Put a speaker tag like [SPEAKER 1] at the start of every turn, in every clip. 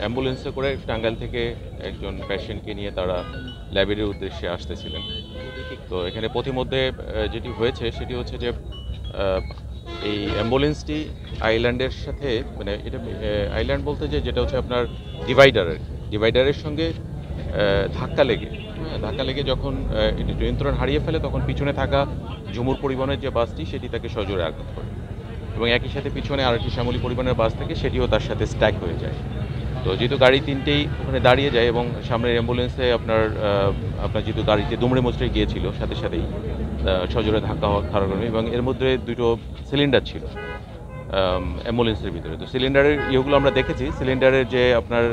[SPEAKER 1] অ্যাম্বুলেন্সে করে টাঙ্গাইল থেকে একজন পেশেন্টকে নিয়ে তারা ল্যাবের উদ্দেশ্যে আসতেছিলেন। তো এখানে পথিমধ্যে যেটি হয়েছে সেটি হচ্ছে যে এই অ্যাম্বুলেন্সটি আইল্যান্ডের সাথে মানে এটা আইল্যান্ড বলতে যেটা হচ্ছে আপনার ডিভাইডার আর কি, ডিভাইডারের সঙ্গে ধাক্কা লেগে যখন এটি নিয়ন্ত্রণ হারিয়ে ফেলে তখন পিছনে থাকা ঝুমুর পরিবহনের যে বাসটি সেটি তাকে সজোরে আঘাত করে এবং একই সাথে পিছনে আরেকটি শ্যামলী পরিবহনের বাস থেকে সেটিও তার সাথে স্ট্যাক হয়ে যায়। তো যেহেতু গাড়ি তিনটেই ওখানে দাঁড়িয়ে যায় এবং সামনের অ্যাম্বুলেন্সে আপনার যেহেতু গাড়িতে দুমড়ে মুচড়ে গিয়েছিল সাথে সাথেই সজোরে ধাক্কা হওয়ার কারণে এবং এর মধ্যে দুটো সিলিন্ডার ছিল অ্যাম্বুলেন্সের ভিতরে। তো সিলিন্ডারের ইয়েগুলো আমরা দেখেছি, সিলিন্ডারের যে আপনার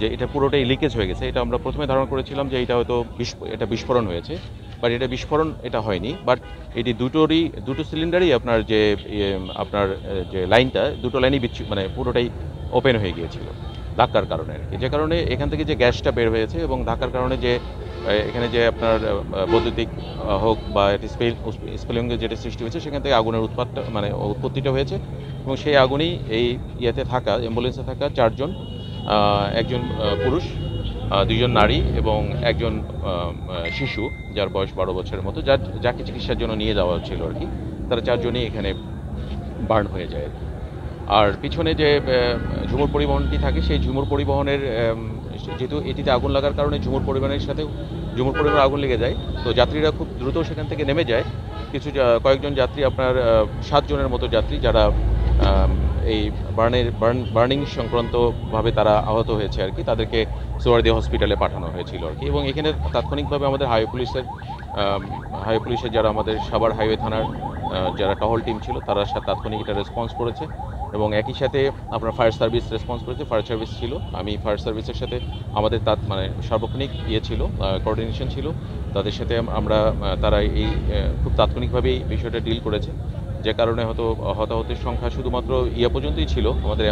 [SPEAKER 1] যে এটা পুরোটাই লিকেজ হয়ে গেছে, এটা আমরা প্রথমে ধারণা করেছিলাম যে এটা হয়তো এটা বিস্ফোরণ হয়েছে, বাট এটা বিস্ফোরণ এটা হয়নি। বাট এটি দুটো সিলিন্ডারই আপনার আপনার যে লাইনটা দুটো লাইনই মানে পুরোটাই ওপেন হয়ে গিয়েছিল ধাক্কার কারণে আর কি, যে কারণে এখান থেকে যে গ্যাসটা বের হয়েছে এবং ধাক্কার কারণে যে এখানে যে আপনার বৈদ্যুতিক হোক বা এটি স্পেলিংয়ে যেটা সৃষ্টি হয়েছে সেখান থেকে আগুনের উৎপত্তিটা হয়েছে এবং সেই আগুনই এই অ্যাম্বুলেন্সে থাকা চারজন, একজন পুরুষ, দুইজন নারী এবং একজন শিশু যার বয়স 12 বছরের মতো, যাকে চিকিৎসার জন্য নিয়ে যাওয়া ছিল আর কি, তারা চারজনই এখানে বার্ন হয়ে যায় আর কি। আর পিছনে যে ঝুমুর পরিবহনটি থাকে সেই ঝুমুর পরিবহনের যেহেতু এটিতে আগুন লাগার কারণে ঝুমুর পরিবহনের সাথে ঝুমুর পরিবহনে আগুন লেগে যায়, তো যাত্রীরা খুব দ্রুত সেখান থেকে নেমে যায়। কয়েকজন যাত্রী আপনার 7 জনের মতো যাত্রী যারা এই বার্নিং সংক্রান্তভাবে তারা আহত হয়েছে আর কি, তাদেরকে সোয়ারদিয়া হসপিটালে পাঠানো হয়েছিল আর কি। এবং এখানে তাৎক্ষণিকভাবে আমাদের হাইওয়ে পুলিশের যারা আমাদের সাভার হাইওয়ে থানার যারা টহল টিম ছিল তারা তাৎক্ষণিক এটা রেসপন্স করেছে এবং একই সাথে আপনার ফায়ার সার্ভিস রেসপন্স করেছে, ফায়ার সার্ভিস ছিল, আমি ফায়ার সার্ভিসের সাথে আমাদের সার্বক্ষণিক ছিল, কোঅর্ডিনেশন ছিল তাদের সাথে আমরা, তারা এই খুব তাৎক্ষণিকভাবেই বিষয়টা ডিল করেছে, যে কারণে হয়তো হতাহতের সংখ্যা শুধুমাত্র পর্যন্তই ছিল আমাদের